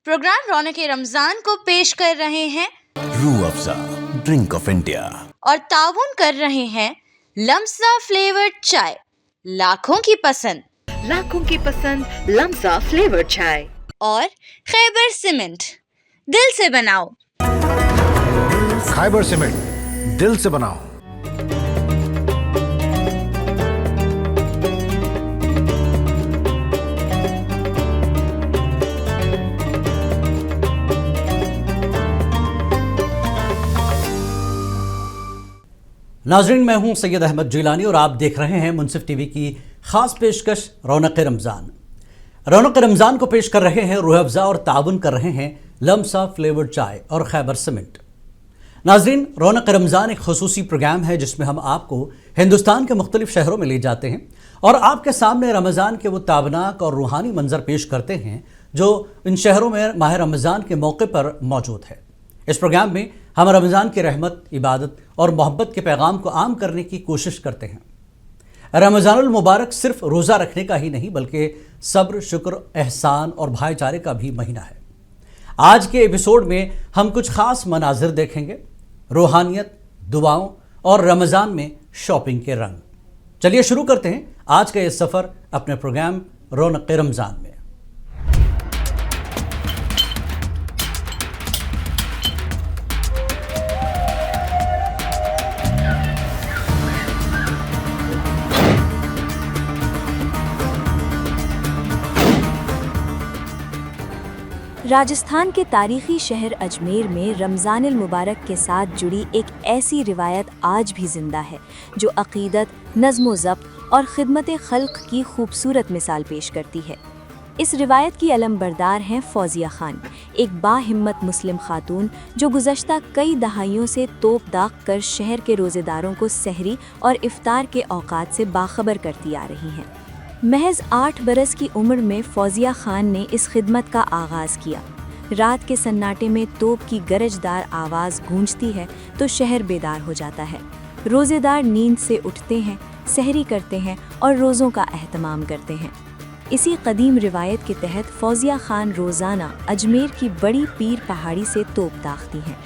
Programme रौनक रमजान को पेश कर रहे हैं Rooh Afza drink of India और ताउन कर रहे हैं लम्सा फ्लेवर्ड चाय, लाखों की पसंद लम्सा फ्लेवर चाय और खैबर सीमेंट, दिल से बनाओ। खैबर सीमेंट, दिल से बनाओ। नाज़रीन, मैं हूं सैयद अहमद जिलानी और आप देख रहे हैं मुनसिफ टीवी की खास पेशकश रौनक रमज़ान। रौनक रमज़ान को पेश कर रहे हैं रूह अफ़ज़ा और ताउन कर रहे हैं लम्सा फ्लेवर्ड चाय और खैबर सीमेंट। नाज़रीन, रौनक रमज़ान एक खुसूसी प्रोग्राम है जिसमें हम आपको हिंदुस्तान के मुख्तलिफ शहरों में ले जाते हैं और आपके सामने रमज़ान के वो ताबनाक और रूहानी मंजर पेश करते हैं जो इन शहरों में माह रमज़ान के मौके पर मौजूद है। इस प्रोग्राम में हम रमज़ान की रहमत, इबादत और मोहब्बत के पैगाम को आम करने की कोशिश करते हैं। रमज़ानुल मुबारक सिर्फ रोज़ा रखने का ही नहीं बल्कि सब्र, शुक्र, एहसान और भाईचारे का भी महीना है। आज के एपिसोड में हम कुछ ख़ास मनाजिर देखेंगे, रूहानियत, दुआओं और रमज़ान में शॉपिंग के रंग। चलिए शुरू करते हैं आज का ये सफ़र अपने प्रोग्राम रौनक रमज़ान में। राजस्थान के तारीखी शहर अजमेर में रमज़ानुल मुबारक के साथ जुड़ी एक ऐसी रिवायत आज भी ज़िंदा है जो अक़ीदत, नज़्म ज़ब्त और ख़िदमत खल्क़ की खूबसूरत मिसाल पेश करती है। इस रिवायत की अलमबरदार हैं फौजिया खान, एक बाहिम्मत मुस्लिम खातून जो गुज़श्ता कई दहाइयों से तोप दाग कर शहर के रोज़ेदारों को सहरी और इफ्तार के औक़ात से बाखबर करती आ रही हैं। महज 8 बरस की उम्र में फौजिया खान ने इस खिदमत का आगाज़ किया। रात के सन्नाटे में तोप की गरजदार आवाज़ गूंजती है तो शहर बेदार हो जाता है। रोज़ेदार नींद से उठते हैं, सहरी करते हैं और रोज़ों का एहतमाम करते हैं। इसी कदीम रिवायत के तहत फौजिया खान रोज़ाना अजमेर की बड़ी पीर पहाड़ी से तोप दागती हैं।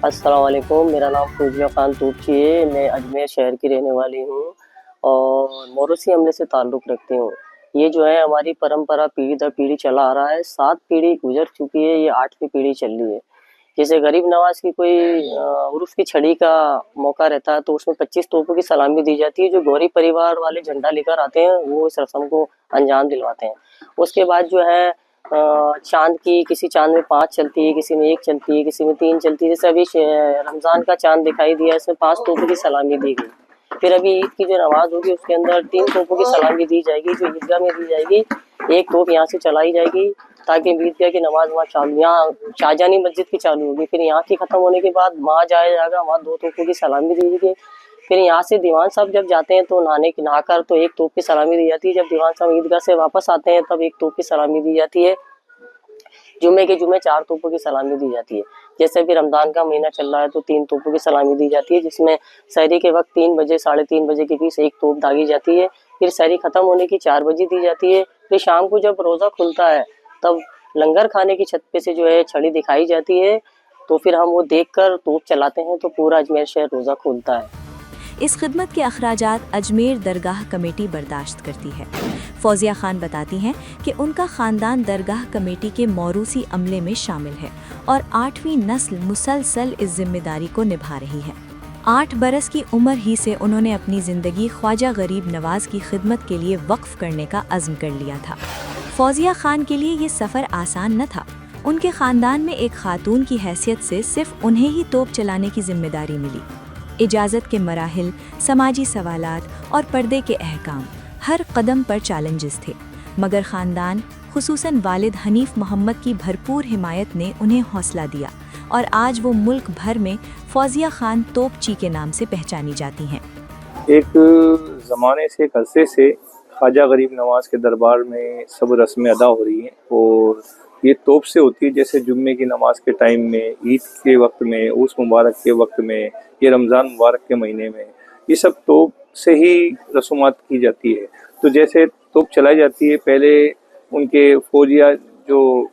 अस्सलाम वालेकुम, मेरा नाम फौजिया खान तोपची है। मैं अजमेर शहर की रहने वाली हूँ और मोरूसी हमले से ताल्लुक़ रखती हूँ। ये जो है हमारी परंपरा पीढ़ी दर पीढ़ी चला आ रहा है। 7 पीढ़ी गुजर चुकी है, ये 8वीं पीढ़ी चल रही है। जैसे गरीब नवाज की कोई उर्फ़ की छड़ी का मौका रहता है तो उसमें 25 तोपों की सलामी दी जाती है। जो गौरी परिवार वाले झंडा लेकर आते हैं वो इस रस्म को अंजाम दिलवाते हैं। उसके बाद जो है चाँद की, किसी चाँद में 5 चलती है, किसी में 1 चलती है, किसी में 3 चलती है। जैसे अभी रमज़ान का चाँद दिखाई दिया, इसमें 5 तोपों की सलामी दी गई। फिर अभी ईद की जो नमाज होगी उसके अंदर 3 तोपों की सलामी दी जाएगी, जो ईदगाह में दी जाएगी। 1 तोप यहाँ से चलाई जाएगी ताकि ईदगाह की नमाज वहाँ चालू, यहाँ शाहजहानी मस्जिद की चालू होगी। फिर यहाँ की ख़त्म होने के बाद वहाँ जाया जाएगा, वहाँ 2 तोपों की सलामी दी जाएगी। फिर यहाँ से दीवान साहब जब जाते हैं तो नहाकर तो 1 तोप की सलामी दी जाती है। जब दीवान साहब ईदगाह से वापस आते हैं तब 1 तोप की सलामी दी जाती है। जुम्मे के जुम्मे 4 तोपों की सलामी दी जाती है। जैसे भी रमज़ान का महीना चल रहा है तो 3 तोपों की सलामी दी जाती है, जिसमें सहरी के वक्त 3 बजे, 3:30 बजे के बीच 1 तोप दागी जाती है। फिर सहरी ख़त्म होने की 4 बजे दी जाती है। फिर शाम को जब रोज़ा खुलता है तब लंगर खाने की छत पे से जो है छड़ी दिखाई जाती है, तो फिर हम वो देखकर तोप चलाते हैं तो पूरा अजमेर शहर रोज़ा खुलता है। इस खिदमत के अखराजात अजमेर दरगाह कमेटी बर्दाश्त करती है। फौजिया खान बताती हैं कि उनका ख़ानदान दरगाह कमेटी के मौरूसी अमले में शामिल है और 8वीं नस्ल मुसलसल इस जिम्मेदारी को निभा रही है। 8 बरस की उम्र ही से उन्होंने अपनी ज़िंदगी ख्वाजा गरीब नवाज की खिदमत के लिए वक्फ करने का अज़्म कर लिया था। फौजिया खान के लिए ये सफ़र आसान न था। उनके ख़ानदान में एक खातून की हैसियत से सिर्फ उन्हें ही तोप चलाने की जिम्मेदारी मिली। इजाज़त के मराहिल, समाजी सवालात और पर्दे के अहकाम, हर कदम पर चैलेंजेस थे, मगर ख़ानदान खुसूसन वालिद हनीफ मोहम्मद की भरपूर हिमायत ने उन्हें हौसला दिया और आज वो मुल्क भर में फौजिया खान तोपची के नाम से पहचानी जाती हैं। एक ज़माने से, एक अरसे से ख्वाजा गरीब नवाज के दरबार में सब रस्में अदा हो रही हैं और ये तोप से होती है। जैसे जुम्मे की नमाज के टाइम में, ईद के वक्त में, उर्स मुबारक के वक्त में, ये रमज़ान मुबारक के महीने में, ये सब तोप से ही रसूमात की जाती है। तो जैसे तोप चलाई जाती है, पहले उनके फौजिया जो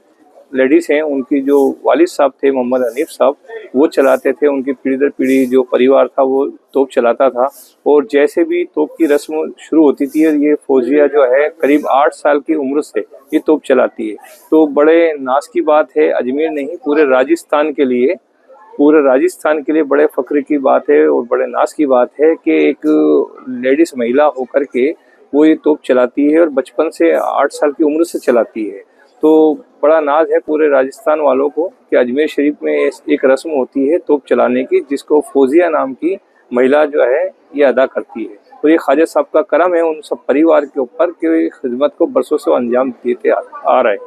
लेडीज़ हैं उनकी जो वालिद साहब थे मोहम्मद हनीफ साहब, वो चलाते थे। उनकी पीढ़ी दर पीढ़ी जो परिवार था वो तोप चलाता था। और जैसे भी तोप की रस्म शुरू होती थी, ये फौजिया जो है करीब 8 साल की उम्र से ये तोप चलाती है। तो बड़े नाज की बात है, अजमेर नहीं पूरे राजस्थान के लिए बड़े फ़ख्र की बात है और बड़े नाज की बात है कि एक लेडीज़ महिला होकर के वो ये तोप चलाती है और बचपन से 8 साल की उम्र से चलाती है। तो बड़ा नाज है पूरे राजस्थान वालों को कि अजमेर शरीफ में एक रस्म होती है तोप चलाने की, जिसको फौजिया नाम की महिला जो है ये अदा करती है। तो ये ख्वाजा साहब का करम है उन सब परिवार के ऊपर कि खिदमत को बरसों से अंजाम देते आ रहे हैं।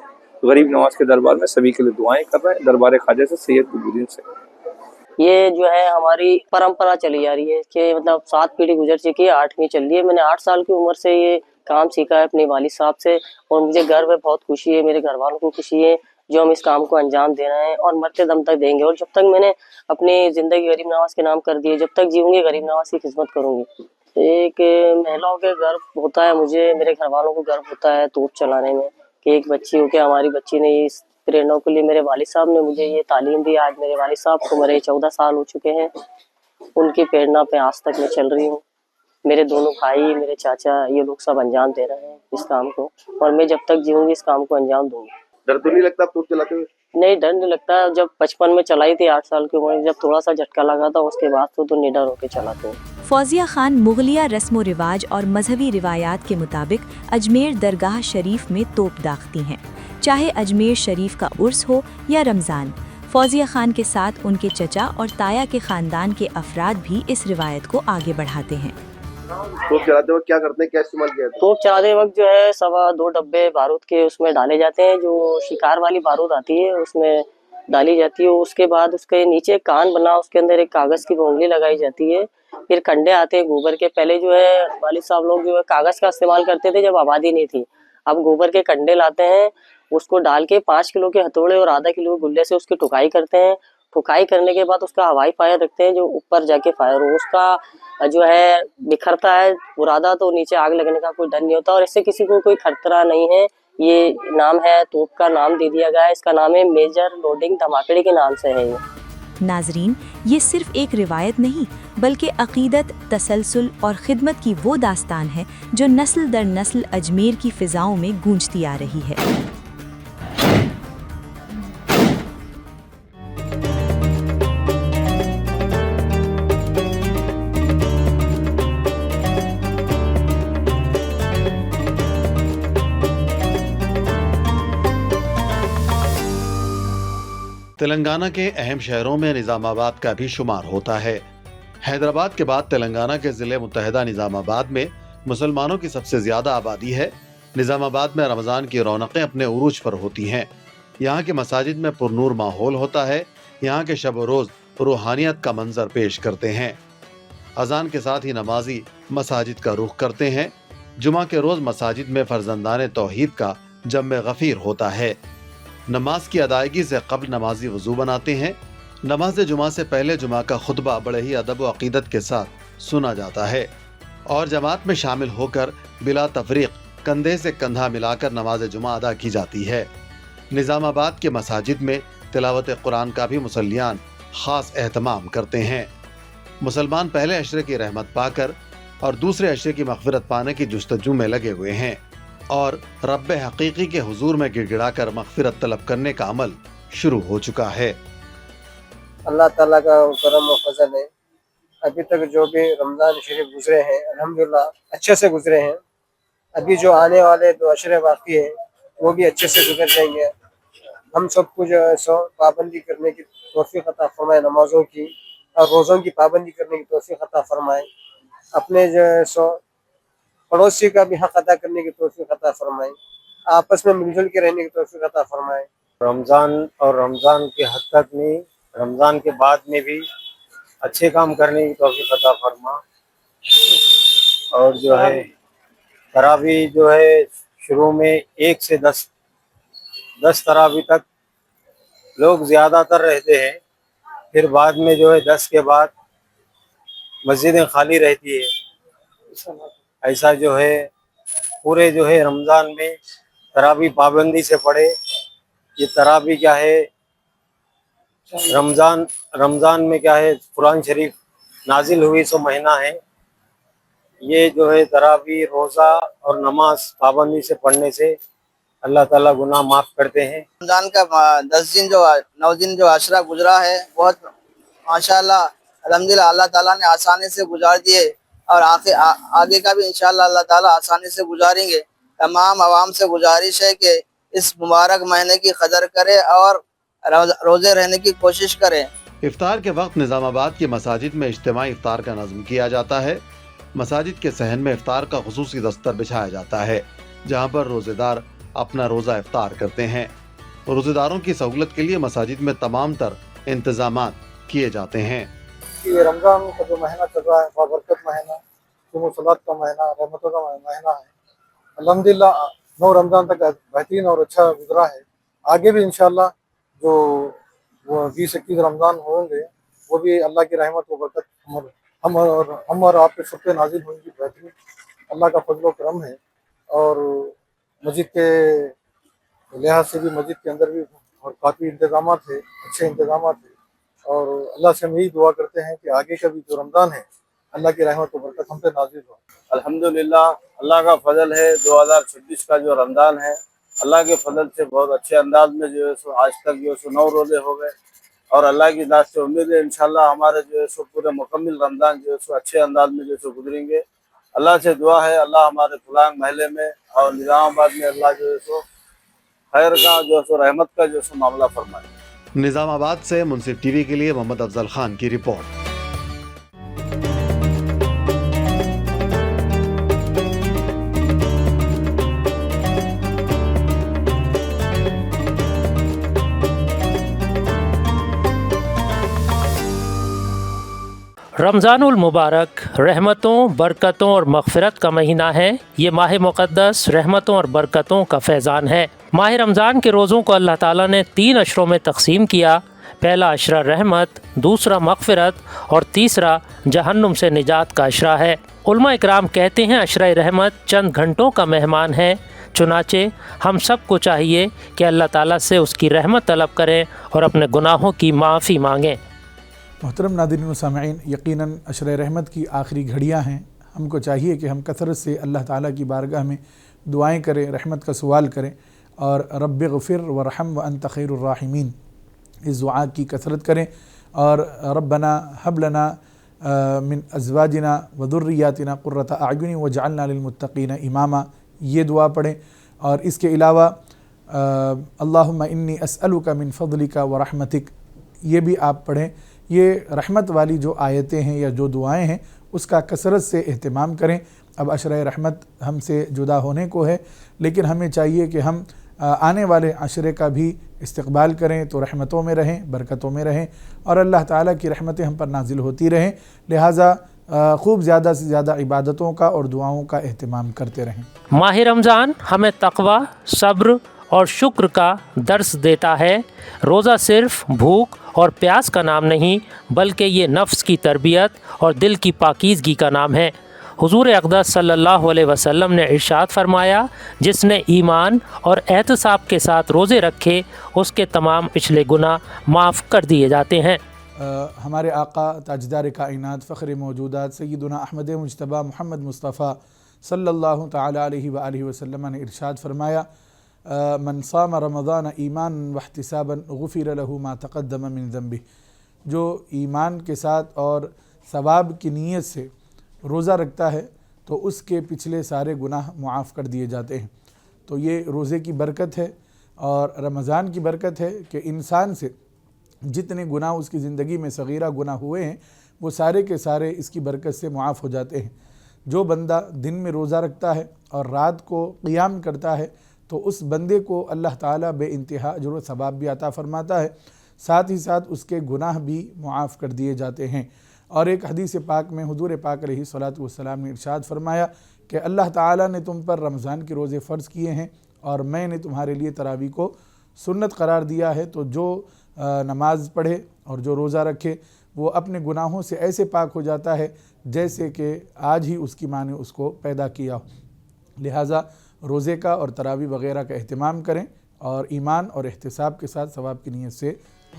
गरीब नवाज के दरबार में सभी के लिए दुआएं कर रहे हैं। दरबार ख्वाजा से सैयद कुतुबुद्दीन से ये जो है हमारी परंपरा चली जा रही है कि मतलब 7 पीढ़ी गुजर चुकी है, 8वीं चल रही है। मैंने 8 साल की उम्र से ये काम सीखा है अपने वालिद साहब से और मुझे गर्व है, बहुत खुशी है, मेरे घर वालों को खुशी है जो हम इस काम को अंजाम दे रहे हैं और मरते दम तक देंगे। और जब तक मैंने अपनी ज़िंदगी गरीब नवाज के नाम कर दी है, जब तक जीऊँगी गरीब नवाज की खिदमत करूँगी। एक महिलाओं के गर्व होता है, मुझे मेरे घर वालों को गर्व होता है तोप चलाने में कि एक बच्ची हो के हमारी बच्ची ने इस प्रेरणा के लिए मेरे वालिद साहब ने मुझे ये तालीम दी। आज मेरे वालिद साहब को मेरे 14 साल हो चुके हैं, उनकी प्रेरणा पे आज तक मैं चल रही हूँ। मेरे दोनों भाई, मेरे चाचा, ये लोग सब अंजाम दे रहे हैं इस काम को और मैं जब तक जीऊँगी इस काम को अंजाम दूंगी। डर तो नहीं लगता तोप चलाते हुए? नहीं, डर नहीं लगता। जब बचपन में चलाई थी 8 साल की उम्र में, जब थोड़ा सा झटका लगा था उसके बाद तो निडर होकर चलाते हैं। फौजिया खान मुगलिया रस्म व रिवाज और मजहबी रिवायात के मुताबिक अजमेर दरगाह शरीफ में तोप दागती हैं। चाहे अजमेर शरीफ का उर्स हो या रमज़ान, फौजिया खान के साथ उनके चचा और ताया के ख़ानदान के अफराद भी इस रिवायत को आगे बढ़ाते हैं। तोप चलाते वक्त क्या करते हैं, क्या इस्तेमाल किया जाता है? तोप चलाते वक्त जो है 2 डब्बे बारूद के उसमें डाले जाते हैं, जो शिकार वाली बारूद आती है उसमें डाली जाती है। उसके बाद उसके नीचे कान बना, उसके अंदर एक कागज़ की पोंगली लगाई जाती है। फिर कंडे आते हैं गोबर के। पहले जो है वालिद साहब लोग जो है कागज़ का इस्तेमाल करते थे जब आबादी नहीं थी। अब गोबर के कंडे लाते हैं, उसको डाल के 5 किलो के हथौड़े और आधा किलो के गुल्ले से उसकी ठुकाई करते हैं। ठुकाई करने के बाद उसका हवाई फायर रखते हैं जो ऊपर जाके फायर हो। उसका जो है बिखरता है बुरादा, तो नीचे आग लगने का कोई डर नहीं होता और इससे किसी को कोई खतरा नहीं है। ये नाम है, तोप का नाम दे दिया गया है। इसका नाम है मेजर लोडिंग धमाकड़ी के नाम से है ये। नाजरीन, ये सिर्फ एक रिवायत नहीं बल्कि अकीदत, तसलसल और खिदमत की वो दास्तान है जो नस्ल दर नस्ल अजमेर की फ़िज़ाओं में गूंजती आ रही है। तेलंगाना के अहम शहरों में निज़ामाबाद का भी शुमार होता है। हैदराबाद के बाद तेलंगाना के ज़िले मुत्तहिदा निज़ामाबाद में मुसलमानों की सबसे ज़्यादा आबादी है। निज़ामाबाद में रमज़ान की रौनकें अपने उरूज पर होती हैं। यहाँ के मसाजिद में पुरनूर माहौल होता है। यहाँ के शब रोज़ रूहानियत का मंजर पेश करते हैं। अज़ान के साथ ही नमाजी मसाजिद का रुख करते हैं। जुमा के रोज़ मसाजिद में फ़र्जंदान तौहीद का जम्मे गफ़ीर होता है। नमाज की अदायगी से कब्ल नमाजी वज़ू बनाते हैं। नमाज जुमा से पहले जुमा का खुतबा बड़े ही अदब व अक़ीदत के साथ सुना जाता है और जमात में शामिल होकर बिला तफरीक कंधे से कंधा मिलाकर नमाज जुमा अदा की जाती है। निज़ामाबाद के मसाजिद में तिलावत कुरान का भी मुसल्लियान ख़ास एहतमाम करते हैं। मुसलमान पहले अशरे की रहमत पाकर और दूसरे अशरे की मग़फ़िरत पाने की जुस्तजू में लगे हुए हैं और रब्बे हकीकी के हुजूर में गिड़गिड़ाकर मग़फ़िरत तलब करने का अमल शुरू हो चुका है। अल्लाह ताला का करम और फजल है। अभी तक जो भी रमज़ान शरीफ गुजरे हैं अल्हम्दुलिल्लाह अच्छे से गुजरे हैं। अभी जो आने वाले 2 अशरे बाकी हैं वो भी अच्छे से गुजर जाएंगे। हम सबको जो है सो पाबंदी करने की तौफीक अता फरमाए, नमाज़ों की और रोज़ों की पाबंदी करने की तौफीक अता फरमाए। अपने जो है सो पड़ोसी का भी हक अदा करने की तौफीक अता फरमाए। आपस में मिलजुल के रहने की तौफीक अता फरमाए। रमज़ान और रमज़ान के हद तक नहीं, रमज़ान के बाद में भी अच्छे काम करने की तौफीक अता फरमा। और जो है तरावी जो है शुरू में 1 से 10 तरावी तक लोग ज़्यादातर रहते हैं, फिर बाद में जो है 10 के बाद मस्जिदें खाली रहती है। ऐसा जो है पूरे जो है रमज़ान में तरावी पाबंदी से पढ़े ये तरावी क्या है, रमज़ान में क्या है कुरान शरीफ नाजिल हुई सो महीना है। ये जो है तरावी रोज़ा और नमाज पाबंदी से पढ़ने से अल्लाह ताला गुनाह माफ़ करते हैं। रमजान का 9 दिन जो आशरा गुजरा है, बहुत माशाल्लाह अल्हम्दुलिल्लाह अल्लाह ताला ने आसानी से गुजार दिए और आगे का भी इंशाल्लाह अल्लाह ताला आसानी से गुजारेंगे। तमाम आवाम से गुजारिश है कि इस मुबारक महीने की कदर करें और रोज़े रहने की कोशिश करें। इफ्तार के वक्त निज़ामाबाद की मसाजिद में इज्तिमाई इफ्तार का नज़्म किया जाता है। मसाजिद के सहन में इफ्तार का खुसूसी दस्तर बिछाया जाता है, जहाँ पर रोज़ेदार अपना रोज़ा इफ्तार करते हैं। रोज़ेदारों की सहूलत के लिए मसाजिद में तमाम तर इंतजामात किए जाते हैं। ये रमज़ान का जो महीना चल रहा है, बाबरकत महीना, सलात का महीना, रहमतों का महीना है। अल्हम्दुलिल्लाह 9 रमज़ान तक बेहतरीन और अच्छा गुजरा है। आगे भी इंशाल्लाह जो 20-21 रमज़ान होंगे वो भी अल्लाह की रहमत व बरकत हम और आप पे सब पे नाजिल होंगी। बेहतरीन अल्लाह का फजल व करम है। और मस्जिद के लिहाज से भी मस्जिद के अंदर भी और काफ़ी इंतजाम थे, अच्छे इंतजाम थे। और अल्लाह से हम यही दुआ करते हैं कि आगे का भी जो रमज़ान है अल्लाह की रहमत व बरकत हम पे नाजिल हो। अल्हम्दुलिल्लाह अल्लाह का फजल है। 2026 का जो रमज़ान है अल्लाह के फजल से बहुत अच्छे अंदाज में जो है सो आज तक जो है सो 9 रोज़े हो गए और अल्लाह की ज़ात से उम्मीद है इंशाल्लाह हमारे जो है सो पूरे मुकम्मल रमज़ान जो है सो अच्छे अंदाज में जो है सो गुजरेंगे। अल्लाह से दुआ है अल्लाह हमारे फलांग महल्ले में और निज़ामाबाद में अल्लाह जो है सो खैर का जो है सो रहमत का जो है सो मामला फरमाए। निज़ामाबाद से मुंसिफ टीवी के लिए मोहम्मद अफजल खान की रिपोर्ट। रमज़ानुल मुबारक रहमतों, बरकतों और मग़फ़िरत का महीना है। ये माह मुक़द्दस रहमतों और बरकतों का फैज़ान है। माह रमज़ान के रोज़ों को अल्लाह ताला ने 3 अशरों में तक़सीम किया। पहला अशरा रहमत, दूसरा मग़फ़िरत और तीसरा जहन्नुम से निजात का अशरा है। उलमा इकराम कहते हैं अशरा रहमत चंद घंटों का मेहमान है, चुनाचे हम सब को चाहिए कि अल्लाह ताला से उसकी रहमत तलब करें और अपने गुनाहों की माफ़ी मांगें। मोहतरम नाज़रीन व सामईन, यकीनन अशर रहमत की आखिरी घड़ियाँ हैं। हमको चाहिए कि हम कसरत से अल्लाह ताला की बारगाह में दुआएं करें, रहमत का सवाल करें और रब्बि ग़फ़िर वरहम व अंत खैरुर राहिमीन इस दुआ की कसरत करें। और रब्बना हब लना मिन अज़वाजिना व दुर्रियातिना क़ुर्रता अयुनि वजअलना लिलमुत्तक़ीना इमामा, ये दुआ पढ़ें। और इसके अलावा अल्लाहुम्मा इन्नी अस्अलुका मिन फ़ज़लिका व रहमतिक, ये भी आप पढ़ें। ये रहमत वाली जो आयतें हैं या जो दुआएं हैं उसका कसरत से एहतमाम करें। अब अशरे रहमत हमसे जुदा होने को है, लेकिन हमें चाहिए कि हम आने वाले अशरे का भी इस्तक़बाल करें, तो रहमतों में रहें, बरकतों में रहें और अल्लाह ताला की रहमतें हम पर नाजिल होती रहें। लिहाजा खूब ज़्यादा से ज़्यादा इबादतों का और दुआओं का एहतमाम करते रहें। माह रमज़ान हमें तक़वा, सब्र और शुक्र का दर्स देता है। रोज़ा सिर्फ़ भूख और प्यास का नाम नहीं, बल्कि ये नफ्स की तरबियत और दिल की पाकीज़गी का नाम है। हुज़ूर अक़दस सल्लल्लाहु अलैहि वसल्लम ने इरशाद फरमाया, जिसने ईमान और एहतिसाब के साथ रोज़े रखे उसके तमाम पिछले गुनाह माफ़ कर दिए जाते हैं। हमारे आका ताजदार कायनात फ़ख्र मौजूदात सय्यदुना अहमद मुज्तबा मोहम्मद मुस्तफ़ा सल्लल्लाहु तआला अलैहि व आलिहि वसल्लम ने इरशाद फरमाया, मन साम रमज़ान ईमान वहतिसाबन गुफ़िर लहू मा तक़द्दम मिन ज़ंबिह, जो ईमान के साथ और सवाब की नीयत से रोज़ा रखता है तो उसके पिछले सारे गुनाह मुआफ़ कर दिए जाते हैं। तो ये रोज़े की बरकत है और रमज़ान की बरकत है कि इंसान से जितने गुनाह उसकी ज़िंदगी में सगीरा गुनाह हुए हैं वो सारे के सारे इसकी बरकत से मुआफ़ हो जाते हैं। जो बंदा दिन में रोज़ा रखता है और रात को क़ियाम करता है तो उस बंदे को अल्लाह ताला बेइंतहा अजर व सवाब भी अता फ़रमाता है, साथ ही साथ उसके गुनाह भी मुआफ़ कर दिए जाते हैं। और एक हदीस पाक में हुज़ूर पाक अलैहिस्सलातु वस्सलाम ने इरशाद फरमाया कि अल्लाह ताला ने तुम पर रमज़ान के रोज़े फ़र्ज़ किए हैं और मैंने तुम्हारे लिए तरावी को सुन्नत करार दिया है। तो जो नमाज पढ़े और जो रोज़ा रखे वो अपने गुनाहों से ऐसे पाक हो जाता है जैसे कि आज ही उसकी माँ ने उसको पैदा किया हो। लिहाजा रोज़े का और तरावी वग़ैरह का अहतमाम करें اور ایمان اور احتساب کے ساتھ ثواب کی نیت سے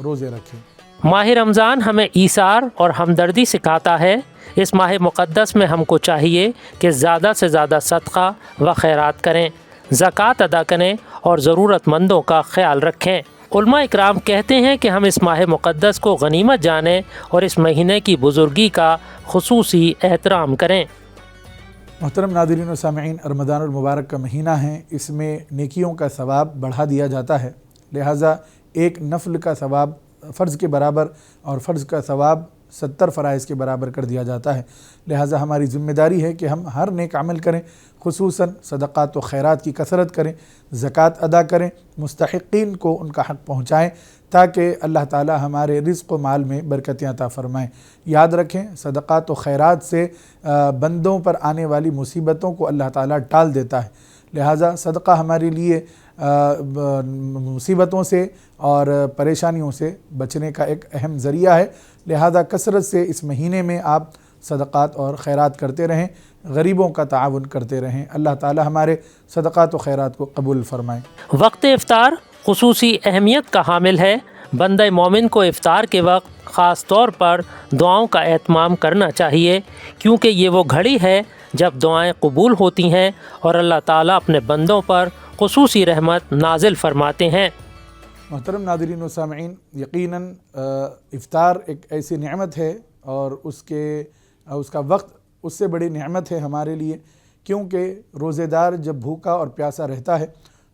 روزے رکھیں۔ ماہ رمضان ہمیں ایثار اور ہمدردی سکھاتا ہے۔ اس ماہ مقدس میں ہم کو چاہیے کہ زیادہ سے زیادہ صدقہ و خیرات کریں، زکوٰۃ ادا کریں اور ضرورت مندوں کا خیال رکھیں۔ علماء اکرام کہتے ہیں کہ ہم اس ماہ مقدس کو غنیمت جانیں اور اس مہینے کی بزرگی کا خصوصی احترام کریں۔ محترم ناظرین و سامعین، رمضان المبارک کا مہینہ ہے، اس میں نیکیوں کا ثواب بڑھا دیا جاتا ہے، لہٰذا ایک نفل کا ثواب فرض کے برابر اور فرض کا ثواب 70 فرائض کے برابر کر دیا جاتا ہے۔ لہٰذا ہماری ذمہ داری ہے کہ ہم ہر نیک عمل کریں، خصوصاً صدقات و خیرات کی کثرت کریں، زکوٰۃ ادا کریں، مستحقین کو ان کا حق پہنچائیں تاکہ اللہ تعالی ہمارے رزق و مال میں برکتیں عطا فرمائیں۔ یاد رکھیں، صدقات و خیرات سے بندوں پر آنے والی مصیبتوں کو اللہ تعالی ٹال دیتا ہے، لہٰذا صدقہ ہمارے لیے مصیبتوں سے اور پریشانیوں سے بچنے کا ایک اہم ذریعہ ہے۔ لہذا کثرت سے اس مہینے میں آپ صدقات اور خیرات کرتے رہیں، غریبوں کا تعاون کرتے رہیں۔ اللہ تعالی ہمارے صدقات و خیرات کو قبول فرمائیں۔ وقت افطار خصوصی اہمیت کا حامل ہے۔ بندہ مومن کو افطار کے وقت خاص طور پر دعاؤں کا اہتمام کرنا چاہیے، کیونکہ یہ وہ گھڑی ہے جب دعائیں قبول ہوتی ہیں اور اللہ تعالیٰ اپنے بندوں پر خصوصی رحمت نازل فرماتے ہیں۔ محترم ناظرین و سامعین، یقیناً افطار ایک ایسی نعمت ہے اور اس کا وقت اس سے بڑی نعمت ہے ہمارے لیے، کیونکہ روزے دار جب بھوکا اور پیاسا رہتا ہے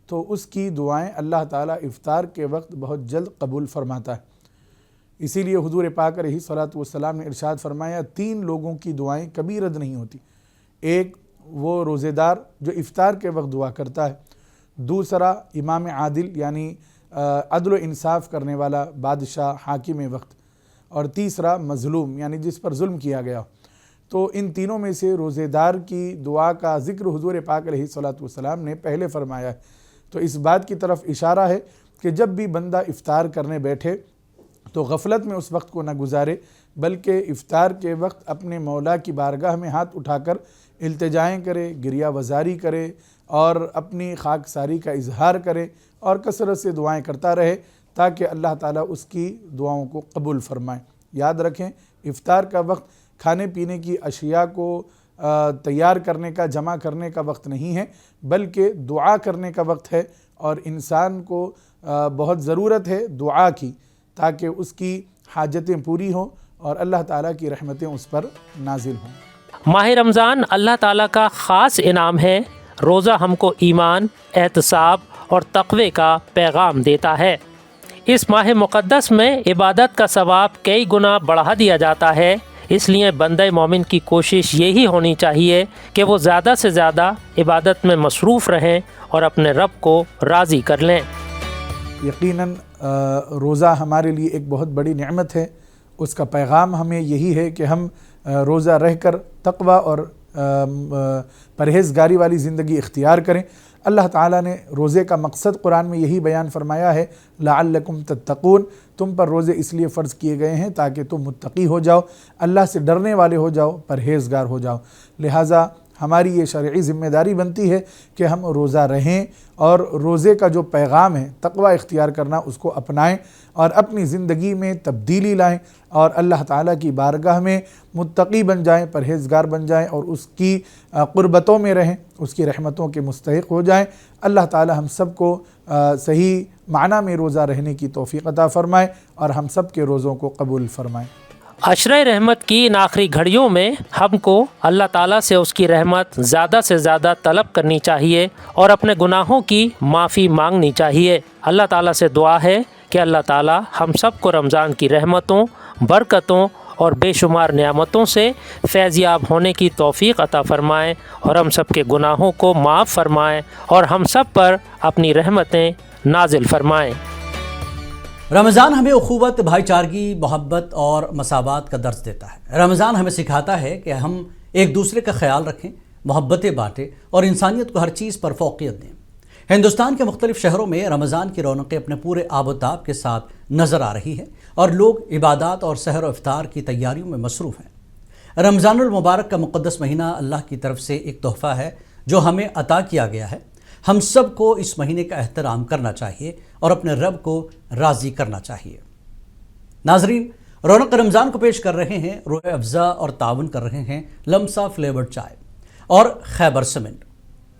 تو اس کی دعائیں اللہ تعالیٰ افطار کے وقت بہت جلد قبول فرماتا ہے۔ اسی لیے حضور پاک علیہ الصلوۃ والسلام نے ارشاد فرمایا، 3 لوگوں کی دعائیں کبھی رد نہیں ہوتی۔ ایک وہ روزے دار جو افطار کے وقت دعا کرتا ہے، دوسرا امام عادل یعنی عدل و انصاف کرنے والا بادشاہ حاکم وقت، اور تیسرا مظلوم یعنی جس پر ظلم کیا گیا۔ تو ان تینوں میں سے روزے دار کی دعا کا ذکر حضور پاک علیہ الصلوۃ والسلام نے پہلے فرمایا ہے۔ تو اس بات کی طرف اشارہ ہے کہ جب بھی بندہ افطار کرنے بیٹھے تو غفلت میں اس وقت کو نہ گزارے، بلکہ افطار کے وقت اپنے مولا کی بارگاہ میں ہاتھ اٹھا کر التجائیں کرے، گریہ وزاری کرے اور اپنی خاکساری کا اظہار کرے اور کثرت سے دعائیں کرتا رہے تاکہ اللہ تعالیٰ اس کی دعاؤں کو قبول فرمائے۔ یاد رکھیں، افطار کا وقت کھانے پینے کی اشیاء کو تیار کرنے کا، جمع کرنے کا وقت نہیں ہے، بلکہ دعا کرنے کا وقت ہے، اور انسان کو بہت ضرورت ہے دعا کی تاکہ اس کی حاجتیں پوری ہوں اور اللہ تعالیٰ کی رحمتیں اس پر نازل ہوں۔ ماہ رمضان اللہ تعالیٰ کا خاص انعام ہے۔ روزہ ہم کو ایمان، احتساب اور تقوی کا پیغام دیتا ہے۔ اس ماہ مقدس میں عبادت کا ثواب کئی گنا بڑھا دیا جاتا ہے، اس لیے بندہ مومن کی کوشش یہی ہونی چاہیے کہ وہ زیادہ سے زیادہ عبادت میں مصروف رہیں اور اپنے رب کو راضی کر لیں۔ یقیناً روزہ ہمارے لیے ایک بہت بڑی نعمت ہے، اس کا پیغام ہمیں یہی ہے کہ ہم روزہ رہ کر تقوی اور پرہیزگاری والی زندگی اختیار کریں۔ اللہ تعالیٰ نے روزے کا مقصد قرآن میں یہی بیان فرمایا ہے، لعلکم تتقون، تم پر روزے اس لیے فرض کیے گئے ہیں تاکہ تم متقی ہو جاؤ، اللہ سے ڈرنے والے ہو جاؤ، پرہیزگار ہو جاؤ۔ لہٰذا ہماری یہ شرعی ذمہ داری بنتی ہے کہ ہم روزہ رہیں اور روزے کا جو پیغام ہے تقوی اختیار کرنا، اس کو اپنائیں اور اپنی زندگی میں تبدیلی لائیں اور اللہ تعالیٰ کی بارگاہ میں متقی بن جائیں، پرہیزگار بن جائیں اور اس کی قربتوں میں رہیں، اس کی رحمتوں کے مستحق ہو جائیں۔ اللہ تعالیٰ ہم سب کو صحیح معنی میں روزہ رہنے کی توفیق عطا فرمائے اور ہم سب کے روزوں کو قبول فرمائے۔ عشرہ رحمت کی ان آخری گھڑیوں میں ہم کو اللہ تعالیٰ سے اس کی رحمت زیادہ سے زیادہ طلب کرنی چاہیے اور اپنے گناہوں کی معافی مانگنی چاہیے۔ اللہ تعالیٰ سے دعا ہے کہ اللہ تعالیٰ ہم سب کو رمضان کی رحمتوں، برکتوں اور بے شمار نعمتوں سے فیض یاب ہونے کی توفیق عطا فرمائیں اور ہم سب کے گناہوں کو معاف فرمائیں اور ہم سب پر اپنی رحمتیں نازل فرمائیں۔ رمضان ہمیں اخوت، بھائی چارگی، محبت اور مساوات کا درس دیتا ہے۔ رمضان ہمیں سکھاتا ہے کہ ہم ایک دوسرے کا خیال رکھیں، محبتیں بانٹیں اور انسانیت کو ہر چیز پر فوقیت دیں۔ ہندوستان کے مختلف شہروں میں رمضان کی رونقیں اپنے پورے آب و تاب کے ساتھ نظر آ رہی ہیں اور لوگ عبادات اور سحر و افطار کی تیاریوں میں مصروف ہیں۔ رمضان المبارک کا مقدس مہینہ اللہ کی طرف سے ایک تحفہ ہے جو ہمیں عطا کیا گیا ہے۔ ہم سب کو اس مہینے کا احترام کرنا چاہیے اور اپنے رب کو راضی کرنا چاہیے۔ ناظرین، رونق رمضان کو پیش کر رہے ہیں روح افزا اور تعاون کر رہے ہیں لمسا فلیورڈ چائے اور خیبر سیمنٹ۔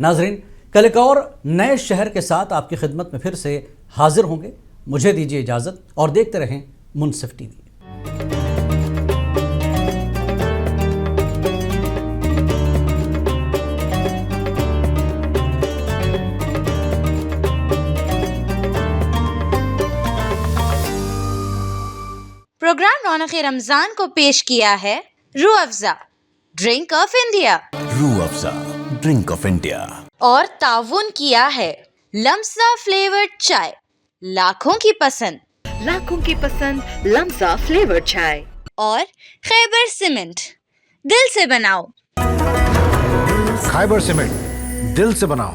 ناظرین، کل ایک اور نئے شہر کے ساتھ آپ کی خدمت میں پھر سے حاضر ہوں گے۔ مجھے دیجیے اجازت اور دیکھتے رہیں منصف ٹی وی۔ پروگرام رونق رمضان کو پیش کیا ہے روح افزا ڈرنک آف انڈیا روح افزا ڈرنک آف انڈیا اور تعاون کیا ہے لمسا فلیورڈ چائے، لاکھوں کی پسند لمسا فلیورڈ چائے اور خیبر سیمنٹ، دل سے بناؤ۔ خیبر سیمنٹ، دل سے بناؤ۔